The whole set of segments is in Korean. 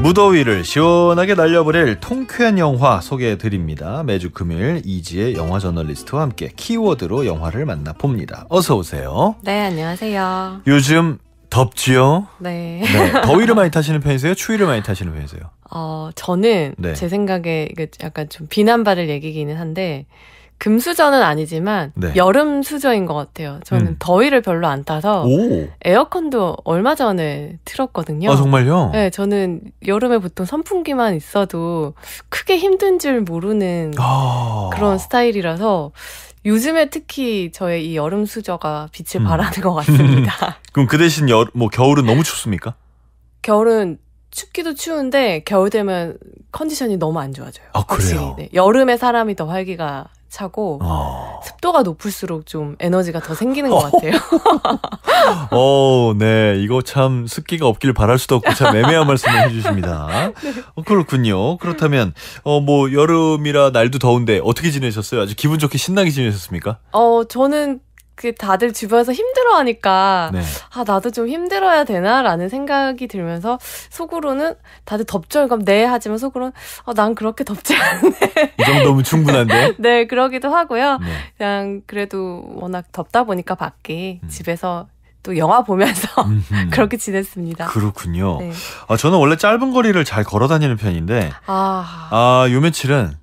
무더위를 시원하게 날려버릴 통쾌한 영화 소개해드립니다. 매주 금요일 이지의 영화 저널리스트와 함께 키워드로 영화를 만나봅니다. 어서 오세요. 네, 안녕하세요. 요즘 덥지요? 네. 더위를 많이 타시는 편이세요? 추위를 많이 타시는 편이세요? 저는 제 생각에 이게 약간 좀 비난받을 얘기기는 한데 금수저는 아니지만 여름 수저인 것 같아요. 저는 더위를 별로 안 타서 에어컨도 얼마 전에 틀었거든요. 아, 정말요? 네, 저는 여름에 보통 선풍기만 있어도 크게 힘든 줄 모르는 그런 스타일이라서 요즘에 특히 저의 이 여름 수저가 빛을 발하는 것 같습니다. 그럼 그 대신 겨울은 너무 춥습니까? 겨울은 춥기도 추운데 겨울 되면 컨디션이 너무 안 좋아져요. 아, 그래요? 네. 여름에 사람이 더 활기가 차고 습도가 높을수록 좀 에너지가 더 생기는 것 같아요. 네. 이거 참 습기가 없길 바랄 수도 없고 참 애매한 말씀을 해주십니다. 그렇군요. 그렇다면 여름이라 날도 더운데 어떻게 지내셨어요? 아주 기분 좋게 신나게 지내셨습니까? 저는 다들 주변에서 힘들어하니까 나도 좀 힘들어야 되나라는 생각이 들면서 속으로는 다들 덥죠? 그럼 네 하지만 속으로는 난 그렇게 덥지 않네. 이 정도면 충분한데? 네, 그러기도 하고요. 그냥 그래도 워낙 덥다 보니까 밖에 집에서 또 영화 보면서 그렇게 지냈습니다. 그렇군요. 네. 저는 원래 짧은 거리를 잘 걸어 다니는 편인데 요 며칠은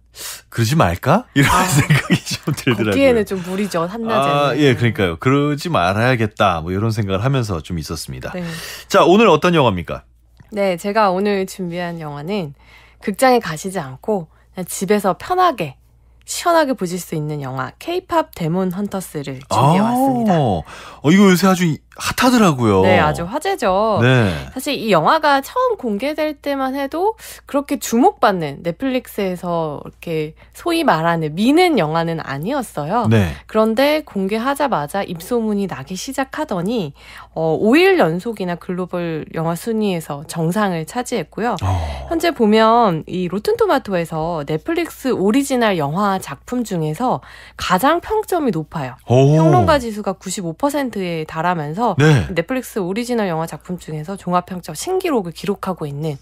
그러지 말까? 이런 생각이 좀 들더라고요. 걷기에는 좀 무리죠, 한낮에는. 예, 그러니까요. 그러지 말아야겠다. 이런 생각을 하면서 좀 있었습니다. 네. 자, 오늘 어떤 영화입니까? 네, 제가 오늘 준비한 영화는 극장에 가시지 않고 그냥 집에서 편하게 시원하게 보실 수 있는 영화 K-팝 데몬 헌터스를 준비해왔습니다. 이거 요새 아주 핫하더라고요. 네, 아주 화제죠. 네. 사실 이 영화가 처음 공개될 때만 해도 그렇게 주목받는 넷플릭스에서 이렇게 소위 말하는 미는 영화는 아니었어요. 네. 그런데 공개하자마자 입소문이 나기 시작하더니 5일 연속이나 글로벌 영화 순위에서 정상을 차지했고요. 현재 보면 이 로튼토마토에서 넷플릭스 오리지널 영화 작품 중에서 가장 평점이 높아요. 평론가 지수가 95%에 달하면서 넷플릭스 오리지널 영화 작품 중에서 종합평점 신기록을 기록하고 있는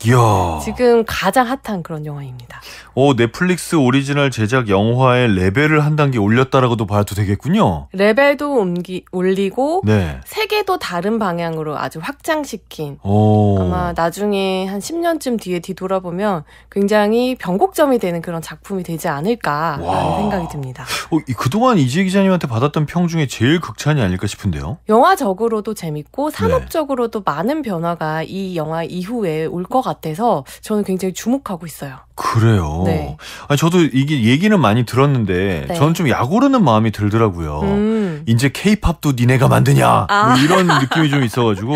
지금 가장 핫한 그런 영화입니다. 넷플릭스 오리지널 제작 영화의 레벨을 한 단계 올렸다라고도 봐도 되겠군요. 레벨도 올리고 세계도 다른 방향으로 아주 확장시킨 아마 나중에 한 10년쯤 뒤에 뒤돌아보면 굉장히 변곡점이 되는 그런 작품이 되지 않을까라는 생각이 듭니다. 그동안 이지혜 기자님한테 받았던 평 중에 제일 극찬이 아닐까 싶은데요. 영화적으로도 재밌고 산업적으로도 많은 변화가 이 영화 이후에 올 것 같아서 저는 굉장히 주목하고 있어요. 그래요? 네. 저도 이게 얘기는 많이 들었는데 저는 좀 약오르는 마음이 들더라고요. 이제 K-팝도 니네가 만드냐 이런 느낌이 좀 있어가지고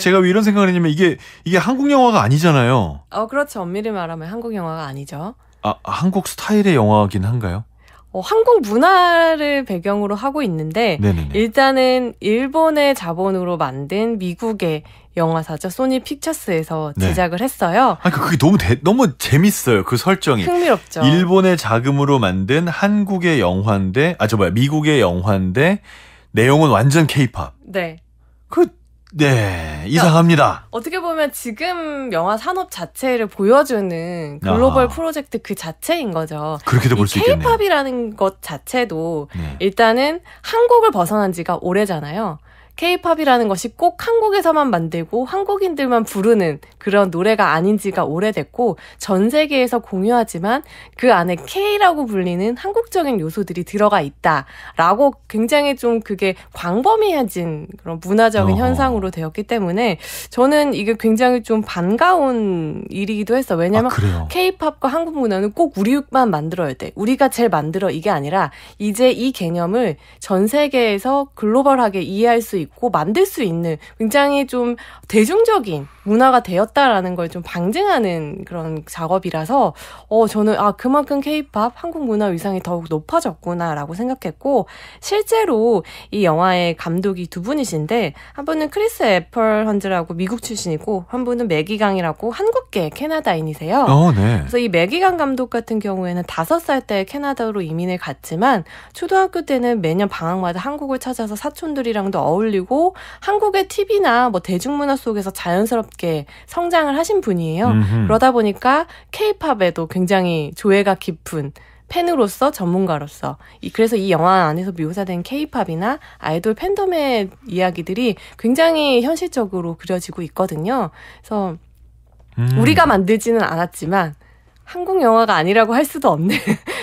제가 왜 이런 생각을 했냐면 이게 한국 영화가 아니잖아요. 그렇죠. 엄밀히 말하면 한국 영화가 아니죠. 한국 스타일의 영화긴 한가요? 한국 문화를 배경으로 하고 있는데 일단은 일본의 자본으로 만든 미국의 영화사죠. 소니 픽처스에서 제작을 했어요. 그게 너무 재밌어요. 그 설정이. 흥미롭죠. 일본의 자금으로 만든 한국의 영화인데 미국의 영화인데 내용은 완전 K-팝. 이상합니다. 어떻게 보면 지금 영화 산업 자체를 보여주는 글로벌 프로젝트 그 자체인 거죠. 그렇게도 볼 수 있겠네요. K-팝이라는 것 자체도 일단은 한국을 벗어난 지가 오래잖아요. K-팝이라는 것이 꼭 한국에서만 만들고 한국인들만 부르는 그런 노래가 아닌 지가 오래됐고 전 세계에서 공유하지만 그 안에 K라고 불리는 한국적인 요소들이 들어가 있다라고 굉장히 좀 그게 광범위해진 그런 문화적인 현상으로 되었기 때문에 저는 이게 굉장히 좀 반가운 일이기도 했어. 왜냐하면 K-팝과 한국 문화는 꼭 우리만 만들어야 돼. 우리가 제일 만들어 이게 아니라 이제 이 개념을 전 세계에서 글로벌하게 이해할 수 있고 만들 수 있는 굉장히 좀 대중적인 문화가 되었다라는 걸 좀 방증하는 그런 작업이라서 저는 그만큼 K-팝 한국 문화 위상이 더욱 높아졌구나라고 생각했고 실제로 이 영화의 감독이 두 분이신데 한 분은 크리스 애플헌즈라고 미국 출신이고 한 분은 매기강이라고 한국계 캐나다인이세요. 그래서 이 매기강 감독 같은 경우에는 5살 때 캐나다로 이민을 갔지만 초등학교 때는 매년 방학마다 한국을 찾아서 사촌들이랑도 어울리고 한국의 TV나 대중문화 속에서 자연스럽게 자연스럽게 성장을 하신 분이에요. 그러다 보니까 K-팝에도 굉장히 조예가 깊은 팬으로서 전문가로서 그래서 이 영화 안에서 묘사된 K-팝이나 아이돌 팬덤의 이야기들이 굉장히 현실적으로 그려지고 있거든요. 그래서 우리가 만들지는 않았지만 한국 영화가 아니라고 할 수도 없는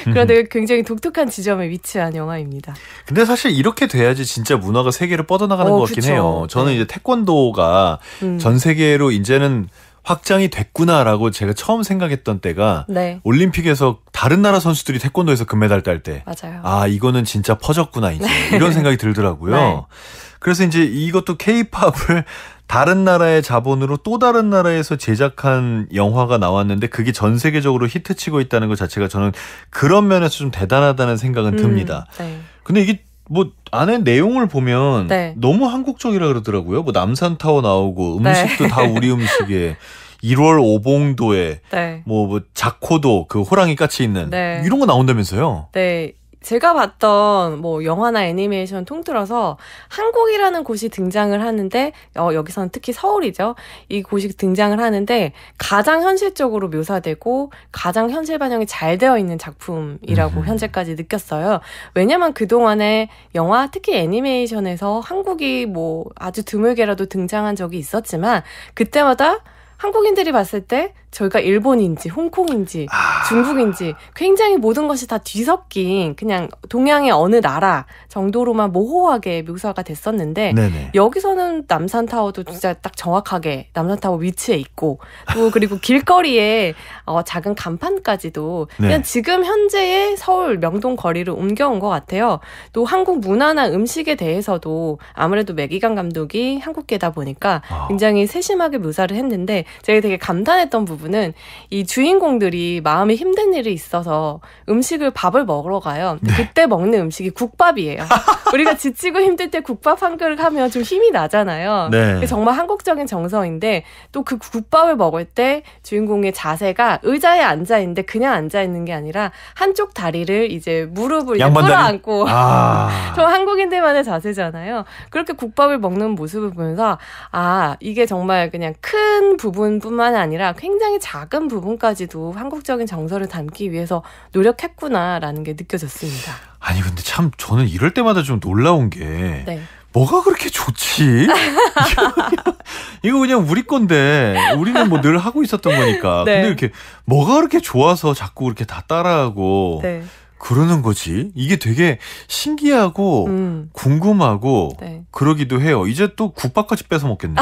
그런데 굉장히 독특한 지점에 위치한 영화입니다. 근데 사실 이렇게 돼야지 진짜 문화가 세계로 뻗어나가는 것 같긴 그쵸. 해요. 저는 이제 태권도가 전 세계로 이제는 확장이 됐구나라고 제가 처음 생각했던 때가 네. 올림픽에서 다른 나라 선수들이 태권도에서 금메달 딸 때 맞아요. 아 이거는 진짜 퍼졌구나 이제 이런 생각이 들더라고요. 네. 그래서 이제 이것도 K-팝을 다른 나라의 자본으로 또 다른 나라에서 제작한 영화가 나왔는데 그게 전 세계적으로 히트치고 있다는 것 자체가 저는 그런 면에서 좀 대단하다는 생각은 듭니다. 네. 근데 이게 뭐 안에 내용을 보면 네. 너무 한국적이라 그러더라고요. 뭐 남산타워 나오고 음식도 네. 다 우리 음식에 1월 오봉도에 네. 뭐 자코도 그 호랑이 까치 있는 네. 이런 거 나온다면서요. 네. 제가 봤던 뭐 영화나 애니메이션 통틀어서 한국이라는 곳이 등장을 하는데 여기서는 특히 서울이죠. 이 곳이 등장을 하는데 가장 현실적으로 묘사되고 가장 현실 반영이 잘 되어 있는 작품이라고 현재까지 느꼈어요. 왜냐면 그동안에 영화 특히 애니메이션에서 한국이 뭐 아주 드물게라도 등장한 적이 있었지만 그때마다 한국인들이 봤을 때 저희가 일본인지 홍콩인지 중국인지 굉장히 모든 것이 다 뒤섞인 그냥 동양의 어느 나라 정도로만 모호하게 묘사가 됐었는데 네네. 여기서는 남산타워도 진짜 딱 정확하게 남산타워 위치에 있고 또 그리고 길거리에 작은 간판까지도 그냥 네. 지금 현재의 서울 명동 거리를 옮겨온 것 같아요. 또 한국 문화나 음식에 대해서도 아무래도 매기강 감독이 한국계다 보니까 굉장히 세심하게 묘사를 했는데 제가 되게 감탄했던 부분은 이 주인공들이 마음에 힘든 일이 있어서 밥을 먹으러 가요. 네. 그때 먹는 음식이 국밥이에요. 우리가 지치고 힘들 때 국밥 한 그릇 하면 좀 힘이 나잖아요. 네. 정말 한국적인 정서인데 또 그 국밥을 먹을 때 주인공의 자세가 의자에 앉아 있는데 그냥 앉아 있는 게 아니라 한쪽 다리를 이제 무릎을 끌어안고 정말 한국인들만의 자세잖아요. 그렇게 국밥을 먹는 모습을 보면서 이게 정말 그냥 큰 부분뿐만 아니라 굉장히 작은 부분까지도 한국적인 정서를 담기 위해서 노력했구나라는 게 느껴졌습니다. 아니 근데 참 저는 이럴 때마다 좀 놀라운 게 네. 뭐가 그렇게 좋지? 이거 그냥 우리 건데 우리는 뭐 늘 하고 있었던 거니까. 네. 근데 이렇게 뭐가 그렇게 좋아서 자꾸 그렇게 다 따라하고 네. 그러는 거지? 이게 되게 신기하고 궁금하고 네. 그러기도 해요. 이제 또 국밥까지 뺏어 먹겠네.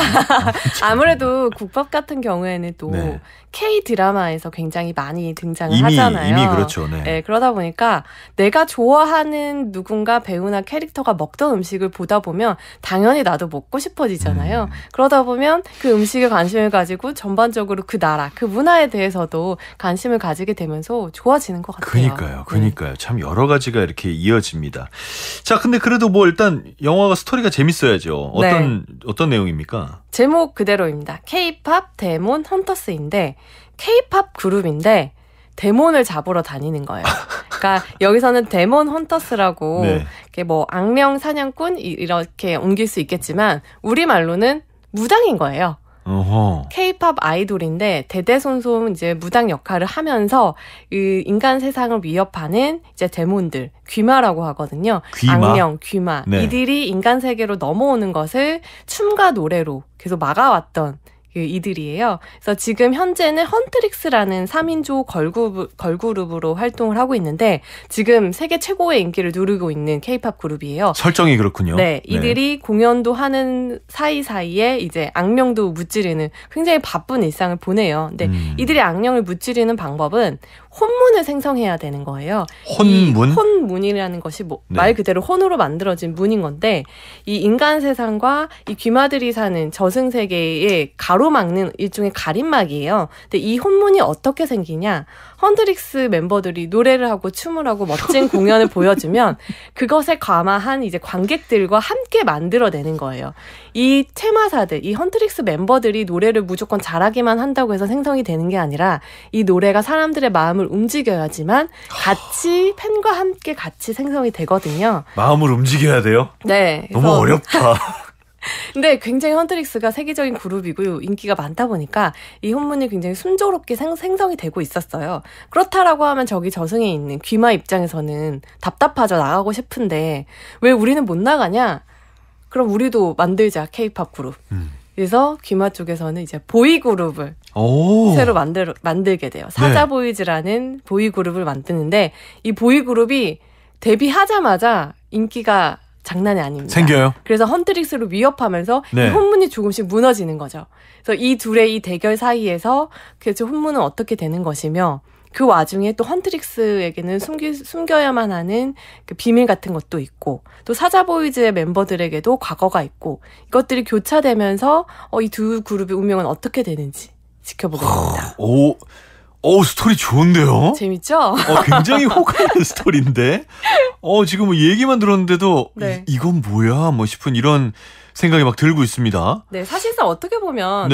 아무래도 국밥 같은 경우에는 또 네. K-드라마에서 굉장히 많이 등장을 하잖아요. 이미 그렇죠. 네. 네, 그러다 보니까 내가 좋아하는 누군가 배우나 캐릭터가 먹던 음식을 보다 보면 당연히 나도 먹고 싶어지잖아요. 그러다 보면 그 음식에 관심을 가지고 전반적으로 그 나라, 그 문화에 대해서도 관심을 가지게 되면서 좋아지는 것 같아요. 그러니까요. 참 여러 가지가 이렇게 이어집니다. 자, 근데 그래도 뭐 일단 영화가 스토리가 재밌어야죠. 어떤 내용입니까? 제목 그대로입니다. K-팝 데몬 헌터스인데 K-팝 그룹인데 데몬을 잡으러 다니는 거예요. 그러니까 여기서는 데몬 헌터스라고 네. 이렇게 뭐 악령 사냥꾼 이렇게 옮길 수 있겠지만 우리말로는 무당인 거예요. 어허. K-팝 아이돌인데 대대손손 이제 무당 역할을 하면서 이 인간 세상을 위협하는 이제 데몬들, 귀마라고 하거든요. 귀마? 악령, 귀마. 네. 이들이 인간 세계로 넘어오는 것을 춤과 노래로 계속 막아왔던 이들이에요. 그래서 지금 현재는 헌트릭스라는 3인조 걸그룹으로 활동을 하고 있는데 지금 세계 최고의 인기를 누리고 있는 K-팝 그룹이에요. 설정이 그렇군요. 네, 이들이 공연도 하는 사이사이에 이제 악령도 무찌르는 굉장히 바쁜 일상을 보내요. 근데 이들이 악령을 무찌르는 방법은 혼문을 생성해야 되는 거예요. 혼문? 이 혼문이라는 것이 말 그대로 혼으로 만들어진 문인 건데 이 인간 세상과 이 귀마들이 사는 저승세계에 가로막는 일종의 가림막이에요. 근데 이 혼문이 어떻게 생기냐? 헌트릭스 멤버들이 노래를 하고 춤을 하고 멋진 공연을 보여주면 그것에 감화한 이제 관객들과 함께 만들어내는 거예요. 이 테마사들, 이 헌트릭스 멤버들이 노래를 무조건 잘하기만 한다고 해서 생성이 되는 게 아니라 이 노래가 사람들의 마음을 움직여야지만 같이 팬과 함께 같이 생성이 되거든요. 마음을 움직여야 돼요? 네. 너무 어렵다. 근데 굉장히 헌트릭스가 세계적인 그룹이고 인기가 많다 보니까 이 혼문이 굉장히 순조롭게 생성이 되고 있었어요. 그렇다라고 하면 저기 저승에 있는 귀마 입장에서는 답답하죠. 나가고 싶은데 왜 우리는 못 나가냐? 그럼 우리도 만들자, K-팝 그룹. 그래서 귀마 쪽에서는 이제 보이 그룹을 새로 만들게 돼요. 사자보이즈라는 보이 그룹을 만드는데 이 보이 그룹이 데뷔하자마자 인기가 장난이 아닙니다. 생겨요? 그래서 헌트릭스를 위협하면서 이 혼문이 조금씩 무너지는 거죠. 그래서 이 둘의 이 대결 사이에서 도대체 혼문은 어떻게 되는 것이며 그 와중에 또 헌트릭스에게는 숨겨야만 하는 그 비밀 같은 것도 있고 또 사자보이즈의 멤버들에게도 과거가 있고 이것들이 교차되면서 이 두 그룹의 운명은 어떻게 되는지 지켜보겠습니다. 스토리 좋은데요? 재밌죠? 굉장히 호감의 스토리인데 지금 얘기만 들었는데도 이건 뭐야? 싶은 이런 생각이 막 들고 있습니다. 네, 사실상 어떻게 보면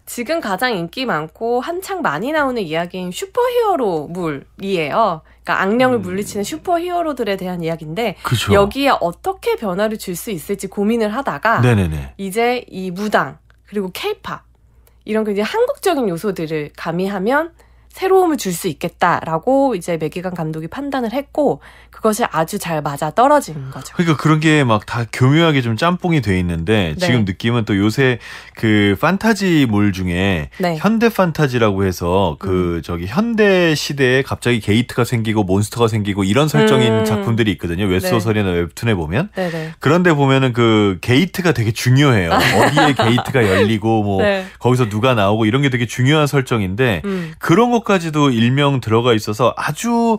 지금 가장 인기 많고 한창 많이 나오는 이야기인 슈퍼히어로물이에요. 그러니까 악령을 물리치는 슈퍼히어로들에 대한 이야기인데 그쵸. 여기에 어떻게 변화를 줄 수 있을지 고민을 하다가 이제 이 무당 그리고 K-팝 이런 굉장히 한국적인 요소들을 가미하면 새로움을 줄 수 있겠다라고 이제 매기관 감독이 판단을 했고 그것이 아주 잘 맞아 떨어진 거죠. 그러니까 그런 게 막 다 교묘하게 좀 짬뽕이 돼 있는데 지금 느낌은 또 요새 그 판타지물 중에 현대 판타지라고 해서 그 저기 현대 시대에 갑자기 게이트가 생기고 몬스터가 생기고 이런 설정인 작품들이 있거든요. 웹소설이나 웹툰에 보면. 그런데 보면은 그 게이트가 되게 중요해요. 어디에 게이트가 열리고 거기서 누가 나오고 이런 게 되게 중요한 설정인데 그런 것까지도 일명 들어가 있어서 아주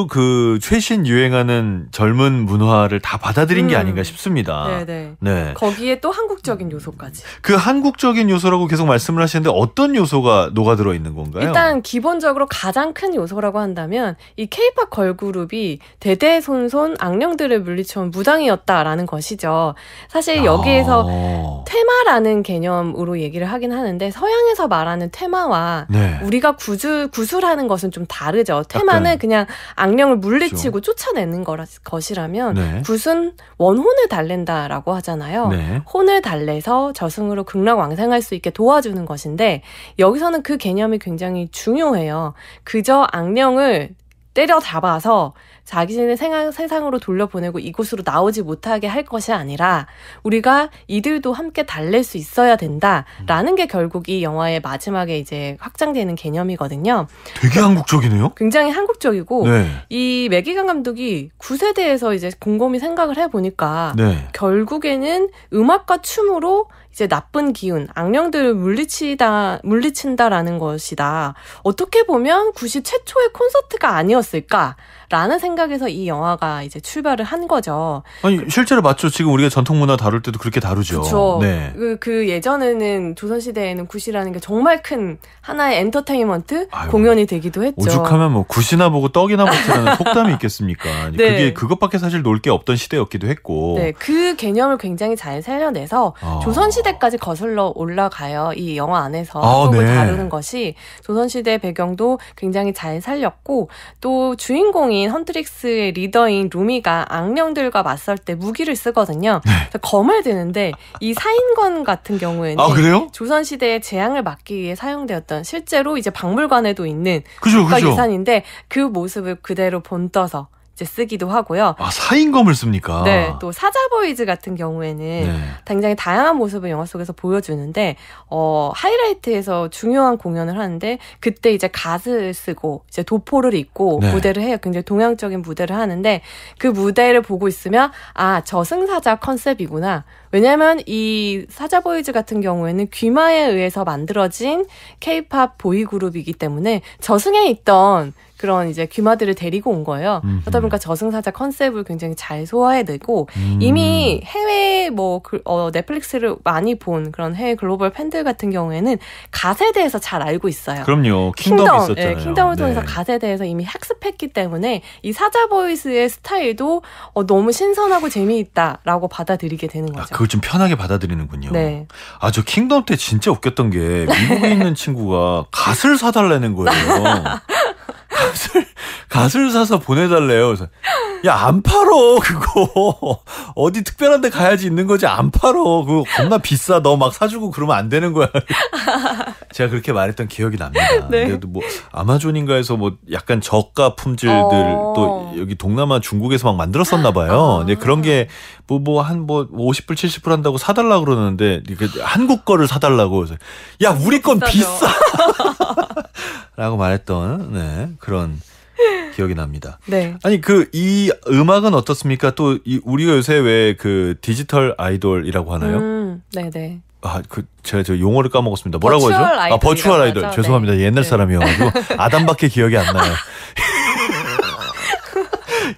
그 최신 유행하는 젊은 문화를 다 받아들인 게 아닌가 싶습니다. 네. 거기에 또 한국적인 요소까지. 그 한국적인 요소라고 계속 말씀을 하시는데 어떤 요소가 녹아들어 있는 건가요? 일단 기본적으로 가장 큰 요소라고 한다면 이 K-팝 걸그룹이 대대손손 악령들을 물리쳐온 무당이었다라는 것이죠. 사실 여기에서 테마라는 개념으로 얘기를 하긴 하는데 서양에서 말하는 테마와 우리가 구술하는 것은 좀 다르죠. 테마는 그냥 악령을 물리치고 쫓아내는 것이라면 굿은 원혼을 달랜다라고 하잖아요. 혼을 달래서 저승으로 극락왕생할 수 있게 도와주는 것인데 여기서는 그 개념이 굉장히 중요해요. 그저 악령을 때려잡아서 자기네 세상으로 돌려보내고 이곳으로 나오지 못하게 할 것이 아니라 우리가 이들도 함께 달랠 수 있어야 된다라는 게 결국 이 영화의 마지막에 이제 확장되는 개념이거든요. 되게 한국적이네요. 굉장히 한국적이고 이 매기관 감독이 굿에 대해서 이제 곰곰이 생각을 해보니까 결국에는 음악과 춤으로 이제 나쁜 기운, 악령들을 물리친다라는 것이다. 어떻게 보면 굿이 최초의 콘서트가 아니었을까라는 생각에서 이 영화가 이제 출발을 한 거죠. 아니 실제로 맞죠. 지금 우리가 전통 문화 다룰 때도 그렇게 다루죠. 그렇죠. 그 예전에는 조선시대에는 굿이라는 게 정말 큰 하나의 엔터테인먼트 공연이 되기도 했죠. 오죽하면 뭐 굿이나 보고 떡이나 먹자라는 속담이 있겠습니까? 그게 그것밖에 사실 놀 게 없던 시대였기도 했고. 그 개념을 굉장히 잘 살려내서 조선시대까지 거슬러 올라가요. 이 영화 안에서 한국을 다루는 것이 조선시대 배경도 굉장히 잘 살렸고 또 주인공인 헌트릭스의 리더인 루미가 악령들과 맞설 때 무기를 쓰거든요. 검을 드는데 이 사인권 같은 경우에는 조선시대의 재앙을 막기 위해 사용되었던 실제로 이제 박물관에도 있는 국가유산인데 그 모습을 그대로 본떠서 이제 쓰기도 하고요. 사인검을 씁니까? 또 사자보이즈 같은 경우에는 굉장히 다양한 모습을 영화 속에서 보여주는데 하이라이트에서 중요한 공연을 하는데 그때 이제 갓을 쓰고 이제 도포를 입고 무대를 해요. 굉장히 동양적인 무대를 하는데 그 무대를 보고 있으면 저승사자 컨셉이구나. 왜냐하면 이 사자보이즈 같은 경우에는 귀마에 의해서 만들어진 K-팝 보이그룹이기 때문에 저승에 있던 그런 이제 귀마들을 데리고 온 거예요. 그러다 보니까 저승사자 컨셉을 굉장히 잘 소화해내고 이미 해외 넷플릭스를 많이 본 그런 해외 글로벌 팬들 같은 경우에는 갓에 대해서 잘 알고 있어요. 그럼요. 킹덤이 있었잖아요. 킹덤을 통해서 갓에 대해서 이미 학습했기 때문에 이 사자보이스의 스타일도 너무 신선하고 재미있다라고 받아들이게 되는 거죠. 그걸 좀 편하게 받아들이는군요. 저 킹덤 때 진짜 웃겼던 게 미국에 있는 친구가 갓을 사달라는 거예요. 갓을 사서 보내달래요. 그래서 야, 안 팔어 그거. 어디 특별한 데 가야지 있는 거지. 안 팔어. 그거 겁나 비싸. 너 막 사주고 그러면 안 되는 거야. 제가 그렇게 말했던 기억이 납니다. 네. 그래도 뭐 아마존인가에서 뭐 약간 저가 품질들 또 여기 동남아 중국에서 막 만들었었나 봐요. 근데 그런 게 한 50불 70불 한다고 사달라고 그러는데 한국 거를 사달라고 해서 야, 우리 건 비싸. 라고 말했던 네, 그런 기억이 납니다. 네. 아니 이 음악은 어떻습니까? 또 우리가 요새 왜 그 디지털 아이돌이라고 하나요? 네네. 제가 저 용어를 까먹었습니다. 뭐라고 하죠? 버추얼 아이돌. 하죠. 죄송합니다. 네. 옛날 사람이어가지고 아담밖에 기억이 안 나요.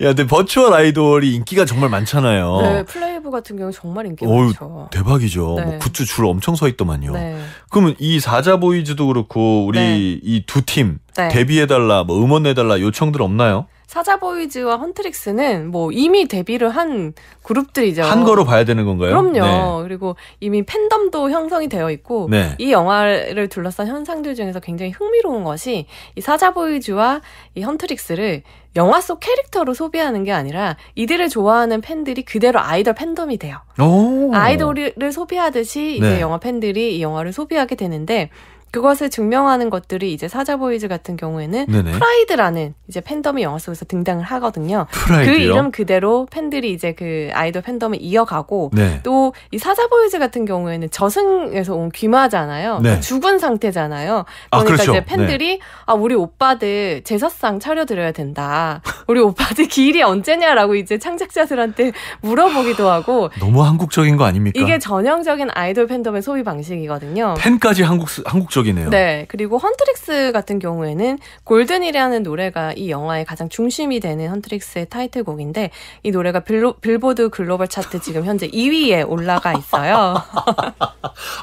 야, 근데 버추얼 아이돌이 인기가 정말 많잖아요. 네, 플레이브 같은 경우 정말 인기 많죠. 대박이죠. 네. 뭐 굿즈 줄 엄청 서 있더만요. 네. 그러면 이 사자보이즈도 그렇고 우리 네. 이 두 팀 네. 데뷔해달라, 뭐 음원내달라 요청들 없나요? 사자보이즈와 헌트릭스는 뭐 이미 데뷔를 한 그룹들이죠. 한 거로 봐야 되는 건가요? 그럼요. 네. 그리고 이미 팬덤도 형성이 되어 있고 네. 이 영화를 둘러싼 현상들 중에서 굉장히 흥미로운 것이 이 사자보이즈와 이 헌트릭스를 영화 속 캐릭터로 소비하는 게 아니라 이들을 좋아하는 팬들이 그대로 아이돌 팬덤이 돼요. 오. 아이돌을 소비하듯이 이제 네. 영화 팬들이 이 영화를 소비하게 되는데 그것을 증명하는 것들이 이제 사자보이즈 같은 경우에는 네네. 프라이드라는 이제 팬덤이 영화 속에서 등장을 하거든요. 프라이드요? 그 이름 그대로 팬들이 이제 그 아이돌 팬덤을 이어가고 네. 또 이 사자보이즈 같은 경우에는 저승에서 온 귀마잖아요. 네. 그러니까 죽은 상태잖아요. 아, 그러니까 그렇죠. 이제 팬들이 우리 오빠들 제사상 차려드려야 된다. 우리 오빠들 기일이 언제냐라고 이제 창작자들한테 물어보기도 하고 너무 한국적인 거 아닙니까? 이게 전형적인 아이돌 팬덤의 소비 방식이거든요. 팬까지 한국적이네요. 네. 그리고 헌트릭스 같은 경우에는 골든이라는 노래가 이 영화의 가장 중심이 되는 헌트릭스의 타이틀곡인데 이 노래가 빌보드 글로벌 차트 지금 현재 2위에 올라가 있어요.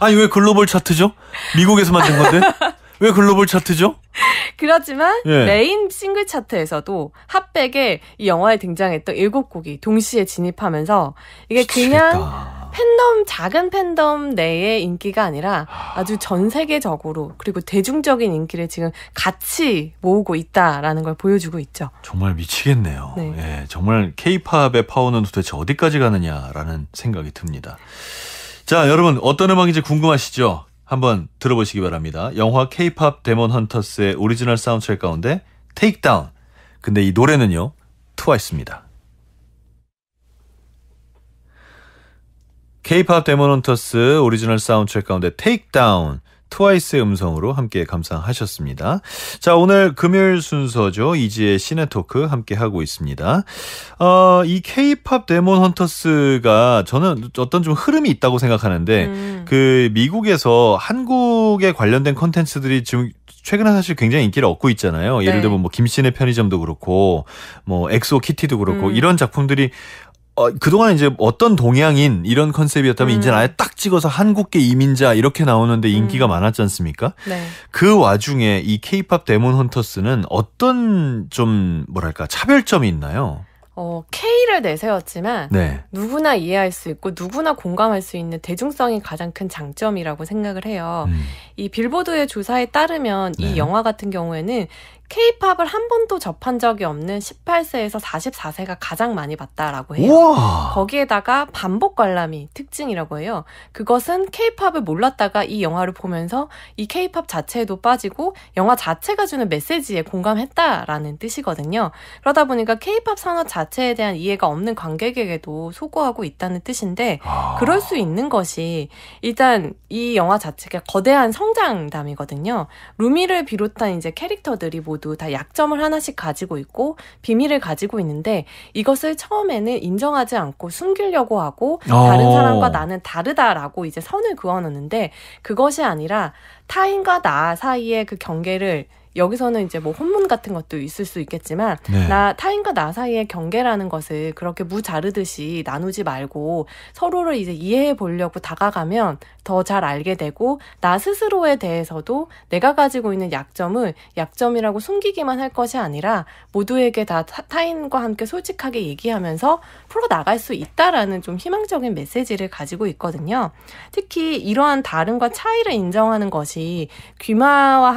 아니 왜 글로벌 차트죠? 미국에서 만든 건데? 왜 글로벌 차트죠? 그렇지만 예. 메인 싱글 차트에서도 핫백에 이 영화에 등장했던 7곡이 동시에 진입하면서 이게 그냥 미치겠다. 작은 팬덤 내의 인기가 아니라 아주 전 세계적으로 그리고 대중적인 인기를 지금 같이 모으고 있다라는 걸 보여주고 있죠. 정말 미치겠네요. 네. 예, 정말 K-팝의 파워는 도대체 어디까지 가느냐라는 생각이 듭니다. 자, 여러분 어떤 음악인지 궁금하시죠? 한번 들어보시기 바랍니다. 영화 K-팝 데몬 헌터스의 오리지널 사운드트랙 가운데 Take Down. 근데 이 노래는요, 트와이스입니다. K-팝 데몬 헌터스 오리지널 사운드트랙 가운데 Take Down. 트와이스의 음성으로 함께 감상하셨습니다. 자, 오늘 금요일 순서죠. 이지의 시네토크 함께 하고 있습니다. 이 K-팝 데몬 헌터스가 저는 어떤 좀 흐름이 있다고 생각하는데 그 미국에서 한국에 관련된 콘텐츠들이 지금 최근에 사실 굉장히 인기를 얻고 있잖아요. 예를 들면 뭐 김씨네 편의점도 그렇고 뭐 엑소 키티도 그렇고 이런 작품들이 그동안 이제 어떤 동양인 이런 컨셉이었다면 이제 아예 딱 찍어서 한국계 이민자 이렇게 나오는데 인기가 많았지 않습니까? 네. 그 와중에 이 K-팝 데몬 헌터스는 어떤 좀 뭐랄까 차별점이 있나요? K를 내세웠지만 네. 누구나 이해할 수 있고 누구나 공감할 수 있는 대중성이 가장 큰 장점이라고 생각을 해요. 이 빌보드의 조사에 따르면 네. 이 영화 같은 경우에는 K-팝을 한 번도 접한 적이 없는 18세에서 44세가 가장 많이 봤다라고 해요. 우와. 거기에다가 반복 관람이 특징이라고 해요. 그것은 K-팝을 몰랐다가 이 영화를 보면서 이 K-팝 자체에도 빠지고 영화 자체가 주는 메시지에 공감했다라는 뜻이거든요. 그러다 보니까 K-팝 산업 자체에 대한 이해가 없는 관객에게도 소구하고 있다는 뜻인데 그럴 수 있는 것이 일단 이 영화 자체가 거대한 성장담이거든요. 루미를 비롯한 이제 캐릭터들이 모두 다 약점을 하나씩 가지고 있고 비밀을 가지고 있는데 이것을 처음에는 인정하지 않고 숨기려고 하고 다른 사람과 나는 다르다라고 이제 선을 그어놓는데 그것이 아니라 타인과 나 사이의 그 경계를 여기서는 이제 뭐 혼문 같은 것도 있을 수 있겠지만 네. 타인과 나 사이의 경계라는 것을 그렇게 무 자르듯이 나누지 말고 서로를 이제 이해해 보려고 다가가면 더 잘 알게 되고 나 스스로에 대해서도 내가 가지고 있는 약점을 약점이라고 숨기기만 할 것이 아니라 모두에게 다 타인과 함께 솔직하게 얘기하면서 풀어나갈 수 있다라는 좀 희망적인 메시지를 가지고 있거든요. 특히 이러한 다름과 차이를 인정하는 것이 귀마와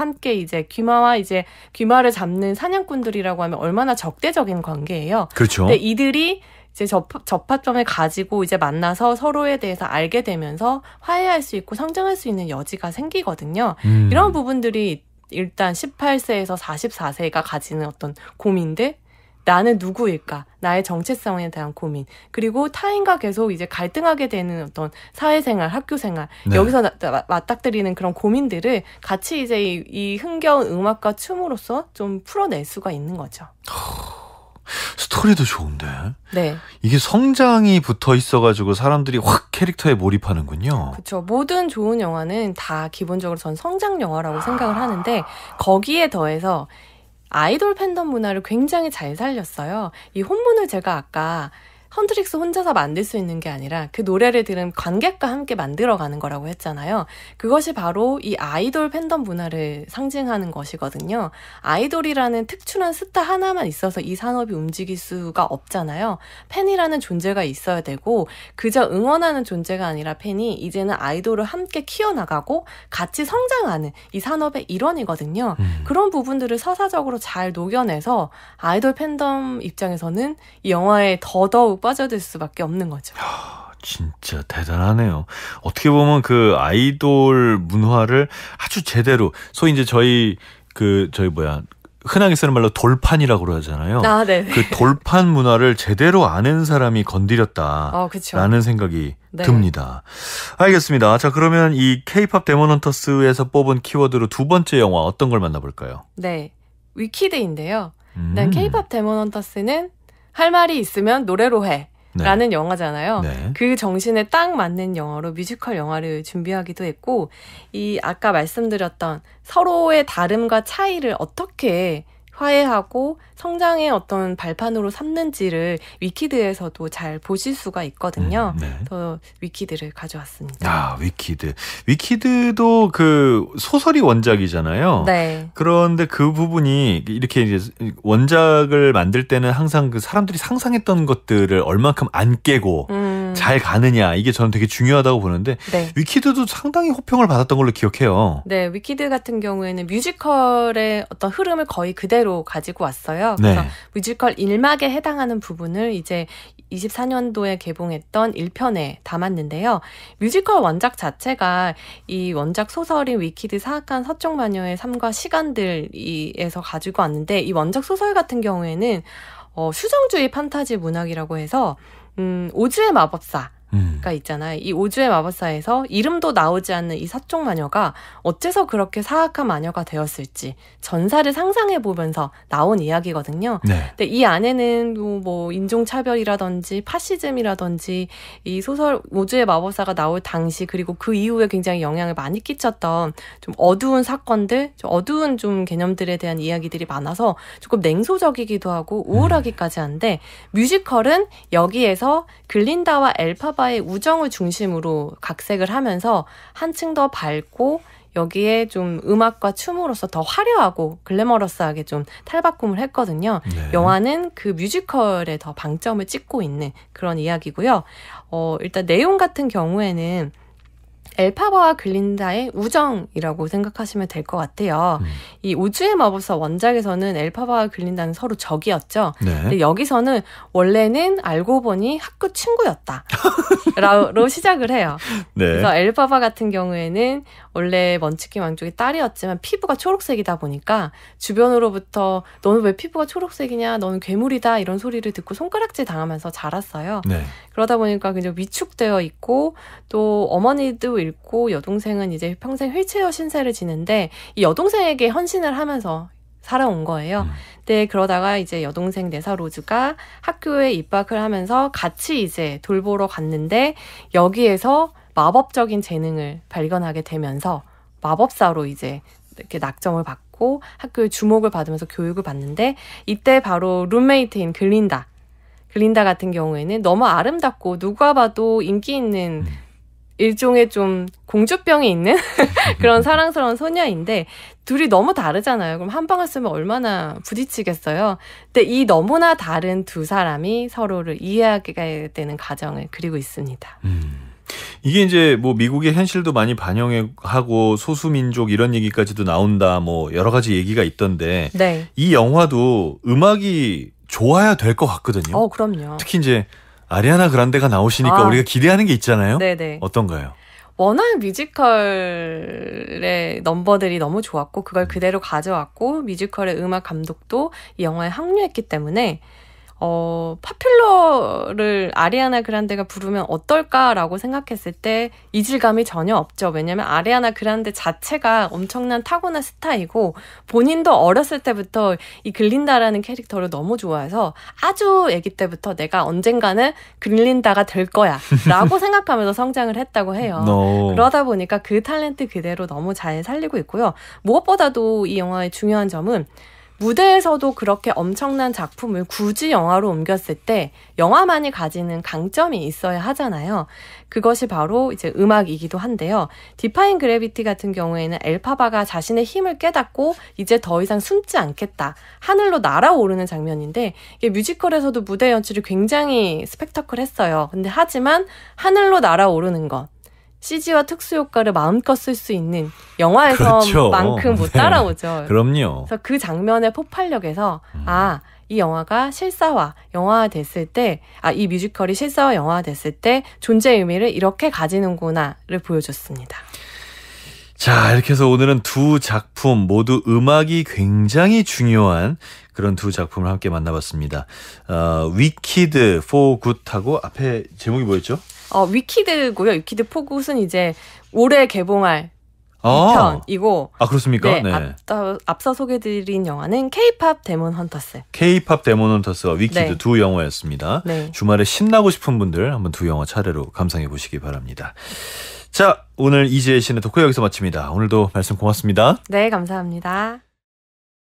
사람과 이제 귀마를 잡는 사냥꾼들이라고 하면 얼마나 적대적인 관계예요. 그렇죠. 근데 이들이 이제 접합점을 가지고 이제 만나서 서로에 대해서 알게 되면서 화해할 수 있고 성장할 수 있는 여지가 생기거든요. 이런 부분들이 일단 18세에서 44세가 가지는 어떤 고민들, 나는 누구일까? 나의 정체성에 대한 고민. 그리고 타인과 계속 이제 갈등하게 되는 어떤 사회생활, 학교생활. 네. 여기서 맞닥뜨리는 그런 고민들을 같이 이제 이 흥겨운 음악과 춤으로써 좀 풀어낼 수가 있는 거죠. 스토리도 좋은데. 네. 이게 성장이 붙어 있어가지고 사람들이 확 캐릭터에 몰입하는군요. 그렇죠. 모든 좋은 영화는 다 기본적으로 전 성장 영화라고 생각을 하는데 거기에 더해서 아이돌 팬덤 문화를 굉장히 잘 살렸어요. 이 혼문을 제가 아까 헌트릭스 혼자서 만들 수 있는 게 아니라 그 노래를 들은 관객과 함께 만들어가는 거라고 했잖아요. 그것이 바로 이 아이돌 팬덤 문화를 상징하는 것이거든요. 아이돌이라는 특출한 스타 하나만 있어서 이 산업이 움직일 수가 없잖아요. 팬이라는 존재가 있어야 되고 그저 응원하는 존재가 아니라 팬이 이제는 아이돌을 함께 키워나가고 같이 성장하는 이 산업의 일원이거든요. 그런 부분들을 서사적으로 잘 녹여내서 아이돌 팬덤 입장에서는 이 영화에 더더욱 빠져들 수밖에 없는 거죠. 진짜 대단하네요. 어떻게 보면 그 아이돌 문화를 아주 제대로 소위 이제 흔하게 쓰는 말로 돌판이라고 그러잖아요. 아, 네. 그 돌판 문화를 제대로 아는 사람이 건드렸다라는 생각이 네. 듭니다. 알겠습니다. 자, 그러면 이 K-팝 데몬헌터스에서 뽑은 키워드로 두 번째 영화 어떤 걸 만나볼까요? 네, 위키드인데요. 일단 K-팝 데몬헌터스는 할 말이 있으면 노래로 해. 라는 영화잖아요. 네. 그 정신에 딱 맞는 영화로 뮤지컬 영화를 준비하기도 했고, 이 아까 말씀드렸던 서로의 다름과 차이를 어떻게 화해하고 성장의 어떤 발판으로 삼는지를 위키드에서도 잘 보실 수가 있거든요. 네. 그래서 위키드를 가져왔습니다. 아, 위키드도 그 소설이 원작이잖아요. 네. 그런데 그 부분이 이렇게 이제 원작을 만들 때는 항상 그 사람들이 상상했던 것들을 얼만큼 안 깨고 잘 가느냐, 이게 저는 되게 중요하다고 보는데 네. 위키드도 상당히 호평을 받았던 걸로 기억해요. 네, 위키드 같은 경우에는 뮤지컬의 어떤 흐름을 거의 그대로 가지고 왔어요. 그래서 네. 뮤지컬 1막에 해당하는 부분을 이제 24년도에 개봉했던 1편에 담았는데요. 뮤지컬 원작 자체가 이 원작 소설인 위키드 사악한 서쪽 마녀의 삶과 시간들에서 가지고 왔는데, 이 원작 소설 같은 경우에는 수정주의 판타지 문학이라고 해서 오즈의 마법사 가 있잖아요. 이 오즈의 마법사에서 이름도 나오지 않는 이 서쪽 마녀가 어째서 그렇게 사악한 마녀가 되었을지 전사를 상상해보면서 나온 이야기거든요. 네. 근데 이 안에는 뭐 인종차별이라든지 파시즘이라든지 이 소설 오즈의 마법사가 나올 당시 그리고 그 이후에 굉장히 영향을 많이 끼쳤던 좀 어두운 사건들, 좀 어두운 좀 개념들에 대한 이야기들이 많아서 조금 냉소적이기도 하고 우울하기까지 한데, 뮤지컬은 여기에서 글린다와 엘파바의 우정을 중심으로 각색을 하면서 한층 더 밝고 여기에 좀 음악과 춤으로서 더 화려하고 글래머러스하게 좀 탈바꿈을 했거든요. 네. 영화는 그 뮤지컬에 더 방점을 찍고 있는 그런 이야기고요. 일단 내용 같은 경우에는 엘파바와 글린다의 우정이라고 생각하시면 될 것 같아요. 이 우주의 마법사 원작에서는 엘파바와 글린다는 서로 적이었죠. 네. 근데 여기서는 원래는 알고 보니 학교 친구였다. 로 시작을 해요. 네. 그래서 엘파바 같은 경우에는 원래 먼치킨 왕족의 딸이었지만 피부가 초록색이다 보니까 주변으로부터 너는 왜 피부가 초록색이냐, 너는 괴물이다, 이런 소리를 듣고 손가락질 당하면서 자랐어요. 네. 그러다 보니까 그냥 위축되어 있고, 또 어머니도 잃고 여동생은 이제 평생 휠체어 신세를 지는데 이 여동생에게 헌신을 하면서 살아온 거예요. 근데 그러다가 이제 여동생 네사 로즈가 학교에 입학을 하면서 같이 이제 돌보러 갔는데, 여기에서 마법적인 재능을 발견하게 되면서 마법사로 이제 이렇게 낙점을 받고 학교에 주목을 받으면서 교육을 받는데, 이때 바로 룸메이트인 글린다 같은 경우에는 너무 아름답고 누가 봐도 인기 있는 일종의 좀 공주병이 있는 그런 사랑스러운 소녀인데, 둘이 너무 다르잖아요. 그럼 한 방을 쓰면 얼마나 부딪히겠어요. 근데 이 너무나 다른 두 사람이 서로를 이해하게 되는 과정을 그리고 있습니다. 이게 이제 뭐 미국의 현실도 많이 반영하고 소수민족 이런 얘기까지도 나온다. 뭐 여러 가지 얘기가 있던데 네. 이 영화도 음악이 좋아야 될 것 같거든요. 그럼요. 특히 이제 아리아나 그란데가 나오시니까 우리가 기대하는 게 있잖아요. 네네. 어떤가요? 워낙 뮤지컬의 넘버들이 너무 좋았고 그걸 그대로 가져왔고 뮤지컬의 음악 감독도 이 영화에 합류했기 때문에 파퓰러를 아리아나 그란데가 부르면 어떨까라고 생각했을 때 이질감이 전혀 없죠. 왜냐면 아리아나 그란데 자체가 엄청난 타고난 스타이고 본인도 어렸을 때부터 이 글린다라는 캐릭터를 너무 좋아해서 아주 아기 때부터 내가 언젠가는 글린다가 될 거야 라고 생각하면서 성장을 했다고 해요. 그러다 보니까 그 탤런트 그대로 너무 잘 살리고 있고요. 무엇보다도 이 영화의 중요한 점은 무대에서도 그렇게 엄청난 작품을 굳이 영화로 옮겼을 때 영화만이 가지는 강점이 있어야 하잖아요. 그것이 바로 이제 음악이기도 한데요. 디파인 그래비티 같은 경우에는 엘파바가 자신의 힘을 깨닫고 이제 더 이상 숨지 않겠다. 하늘로 날아오르는 장면인데 이게 뮤지컬에서도 무대 연출이 굉장히 스펙터클했어요. 근데 하지만 하늘로 날아오르는 것. CG와 특수효과를 마음껏 쓸 수 있는 영화에서만큼 못 따라오죠. 그럼요. 그래서 그 장면의 폭발력에서 이 영화가 실사화, 영화화 됐을 때 이 뮤지컬이 실사화, 영화화 됐을 때 존재의 의미를 이렇게 가지는구나를 보여줬습니다. 자, 이렇게 해서 오늘은 두 작품 모두 음악이 굉장히 중요한 그런 두 작품을 함께 만나봤습니다. 위키드 포 굿하고 앞에 제목이 뭐였죠? 위키드고요. 위키드 포 굿은 이제 올해 개봉할 2편이고. 그렇습니까? 네. 앞서 소개드린 영화는 K-팝 데몬 헌터스. K-팝 데몬 헌터스와 위키드 두 영화였습니다. 네. 주말에 신나고 싶은 분들 한번 두 영화 차례로 감상해 보시기 바랍니다. 자, 오늘 이지혜 씨의 토크 여기서 마칩니다. 오늘도 말씀 고맙습니다. 네, 감사합니다.